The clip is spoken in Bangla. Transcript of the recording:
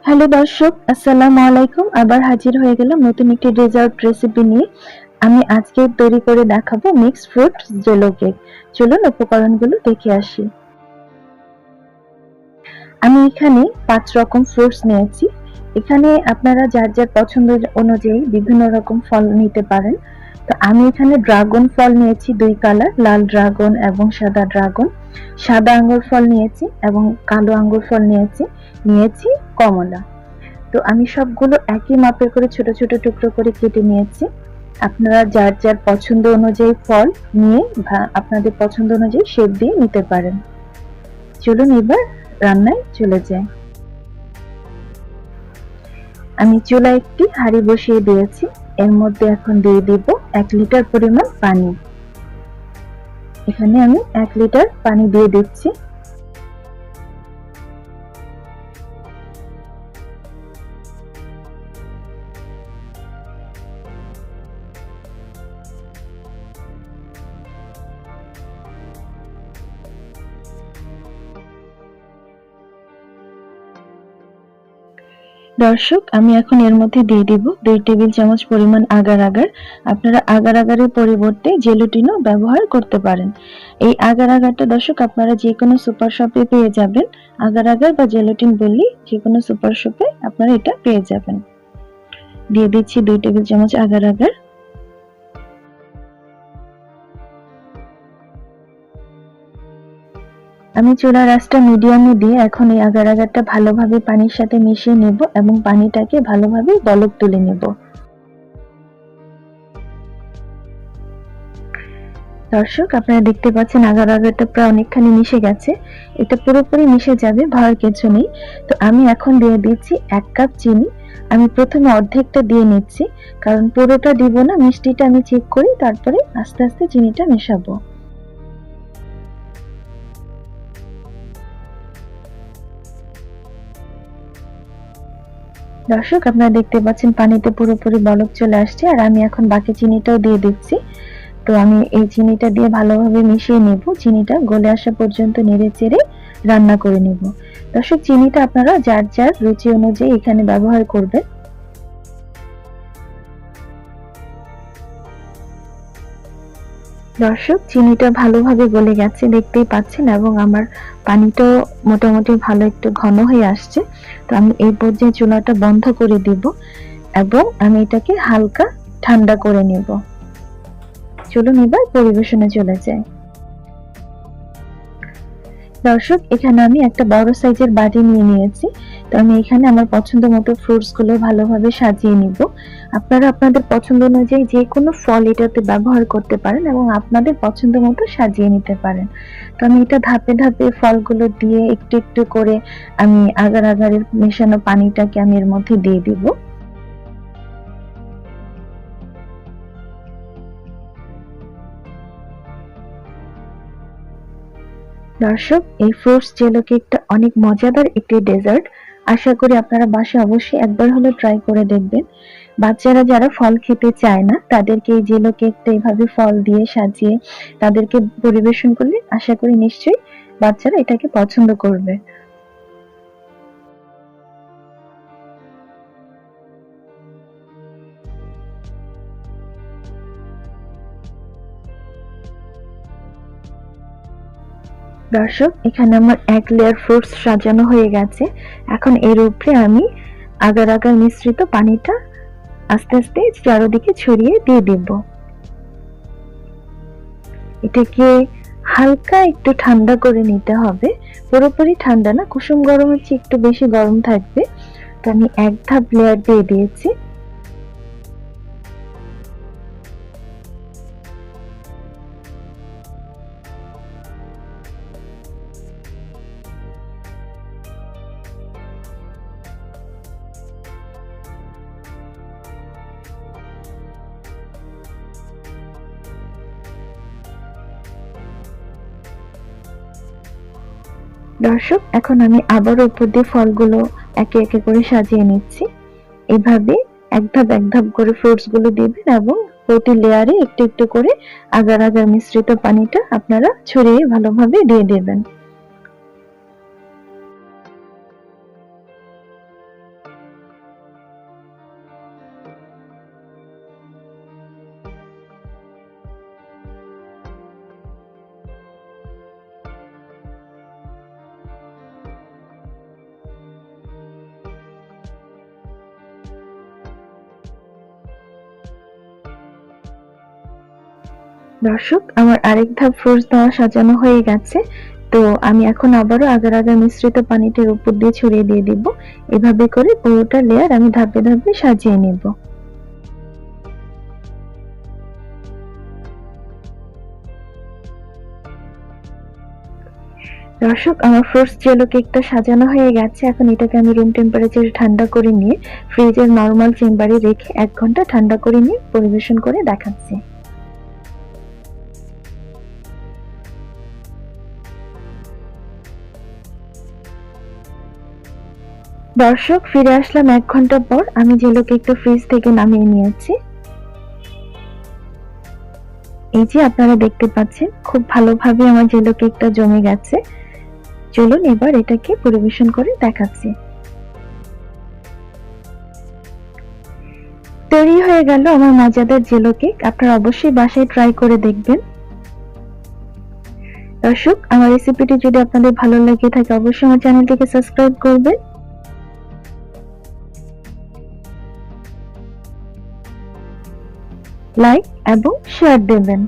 হ্যালো দর্শক, আসসালামু আলাইকুম। আবার হাজির হয়ে গেলাম নতুন একটি ডেজার্ট রেসিপি নিয়ে। আমি আজকে তৈরি করে দেখাবো মিক্সড ফ্রুট জেলো কেক। চলুন উপকরণগুলো দেখে আসি। আমি এখানে 5 রকম ফ্রুটস নিয়েছি। এখানে আপনারা যার যার পছন্দ অনুযায়ী বিভিন্ন রকম ফল নিতে পারেন। তো আমি এখানে ড্রাগন ফল নিয়েছি 2 কালার, লাল ড্রাগন এবং সাদা ড্রাগন। সাদা আঙ্গুর ফল নিয়েছি এবং কালো আঙ্গুর ফল নিয়েছি কমলা। তো আমি সবগুলো একই মাপের করে ছোট ছোট টুকরো করে কেটে নিয়েছি। আপনারা যার যার পছন্দ অনুযায়ী ফল নিয়ে আপনাদের পছন্দ অনুযায়ী শেপ দিয়ে নিতে পারেন। চলুন এবার রান্নায় চলে যাই। আমি চুলায় একটি হাঁড়ি বসিয়ে দিয়েছি। এর মধ্যে এখন দিয়ে দিব 1 লিটার পরিমাণ পানি। এখানে আমি 1 লিটার পানি দিয়ে দিচ্ছি। দর্শক, আমি এখন এর মধ্যে দিয়ে দিব 2 টেবিল চামচ পরিমাণ আগার আগার। আপনারা আগার আগারের পরিবর্তে জেলুটিনও ব্যবহার করতে পারেন। এই আগার আগারটা দর্শক আপনারা যে কোনো সুপার শপে পেয়ে যাবেন। আগার আগার বা জেলুটিন বললেই যে কোনো সুপার শপে আপনারা এটা পেয়ে যাবেন। দিয়ে দিচ্ছি 2 টেবিল চামচ আগার আগার। আমি চুলার আঁচটা মিডিয়ামে দিয়ে এখন এই আগার আগারটা ভালোভাবে পানির সাথে মিশিয়ে নেব এবং পানিটাকে ভালোভাবে বলক তুলে নেব। দর্শক, আপনারা দেখতে পাচ্ছেন আগার আগারটা প্রায় অনেকখানি মিশে গেছে। এটা পুরোপুরি মিশে যাবে, ভয়ের কিছু নেই। তো আমি এখন দিয়ে দিচ্ছি 1 কাপ চিনি। আমি প্রথমে অর্ধেকটা দিয়ে নিচ্ছি, কারণ পুরোটা দিব না, মিষ্টিটা আমি চেক করি, তারপরে আস্তে আস্তে চিনিটা মেশাবো। দর্শক, আপনারা দেখতে পাচ্ছেন পানিতে পুরোপুরি বলক চলে আসছে, আর আমি এখন বাকি চিনিটাও দিয়ে দিচ্ছি। তো আমি এই চিনিটা দিয়ে ভালোভাবে মিশিয়ে নেব। চিনিটা গলে আসা পর্যন্ত নেড়ে-চেড়ে রান্না করে নেব। দর্শক, চিনিটা আপনারা যার যার রুচি অনুযায়ী এখানে ব্যবহার করবেন। দর্শক, চিনিটা ভালোভাবে গলে গেছে দেখতেই পাচ্ছেন, এবং আমার পানিটাও মোটামুটি ভালো একটু ঘন হয়ে আসছে। তো আমি এই পর্যায়ে চুলাটা বন্ধ করে দিব এবং আমি এটাকে হালকা ঠান্ডা করে নেব। চলুন এবার পরিবেশনে চলে যাই। দর্শক, এখানে আমি একটা বড় সাইজের বাটি নিয়ে নিয়েছি। তো আমি এখানে আমার পছন্দ মতো ফ্রুটস গুলো ভালোভাবে সাজিয়ে নিব। আপনারা আপনাদের পছন্দ অনুযায়ী যে কোনো ফল এটাতে ব্যবহার করতে পারেন এবং আপনাদের পছন্দ মতো সাজিয়ে নিতে পারেন। তো আমি এটা ধাপে ধাপে ফলগুলো দিয়ে একটু একটু করে আমি আগার আগারের মেশানো পানিটাকে আমি এর মধ্যে দিয়ে দিব। দর্শক, এই ফ্রুটস জেলো কেকটা অনেক মজাদার একটি ডেজার্ট। আশা করি আপনারা বাসায় অবশ্যই একবার হলেও ট্রাই করে দেখবেন। বাচ্চারা যারা ফল খেতে চায় না তাদেরকে এই জেলো কেকটা এভাবে ফল দিয়ে সাজিয়ে তাদেরকে পরিবেশন করলে আশা করি নিশ্চয়ই বাচ্চারা এটাকে পছন্দ করবে। দর্শক, এখানে আমার 1 লেয়ার ফ্রুটস সাজানো হয়ে গেছে। এখন এর উপরে আমি আগার আগার মিশ্রিত পানিটা আস্তে আস্তে চারদিকে ছড়িয়ে দিয়ে দেব। এটাকে হালকা একটু ঠান্ডা করে নিতে হবে, পুরোপুরি ঠান্ডা না, কুসুম গরমের চেয়ে একটু বেশি গরম থাকবে। তো আমি 1 ধাপ লেয়ার দিয়ে দিয়েছি। দর্শক, এখন আমি আবার উপর দিয়ে ফলগুলো একে একে করে সাজিয়ে নিচ্ছি। এভাবে এক ধাপ করে ফ্রুটস গুলো দিবেন এবং প্রতি লেয়ারে একটু একটু করে আগার আগার মিশ্রিত পানিটা আপনারা ছড়িয়ে ভালোভাবে দিয়ে দেবেন। দর্শক, আমার আরেক ধাপ ফ্রুটস দেওয়া সাজানো হয়ে গেছে। তো আমি এখন আবারও আগার আগার মিশ্রিত পানিটির উপর দিয়ে ছড়িয়ে দিয়ে দিব। এভাবে করে পুরোটা লেয়ার আমি ধাপে ধাপে সাজিয়ে নেব। দর্শক, আমার ফ্রুটস জেলো কেকটা সাজানো হয়ে গেছে। এখন এটাকে আমি রুম টেম্পারেচারে ঠান্ডা করে নিয়ে ফ্রিজের নরমাল চেম্বারে রেখে ১ ঘন্টা ঠান্ডা করে নিয়ে পরিবেশন করে দেখাচ্ছি। দর্শক, ফিরে আসলাম ১ ঘন্টা পর। আমি জেলো কেকটা ফ্রিজ থেকে নামিয়ে নিয়েছি। এই যে আপনারা দেখতে পাচ্ছেন খুব ভালোভাবে আমার জেলো কেকটা জমে গেছে। চলুন এবার এটাকে পরিবেশন করে দেখাচ্ছি। তৈরি হয়ে গেল আমার মজাদার জেলো কেক। আপনারা অবশ্যই বাসায় ট্রাই করে দেখবেন। দর্শক, আমার রেসিপিটি যদি আপনাদের ভালো লেগে থাকে অবশ্যই আমার চ্যানেলটিকে সাবস্ক্রাইব করবেন, লাইক এবং শেয়ার দেবেন।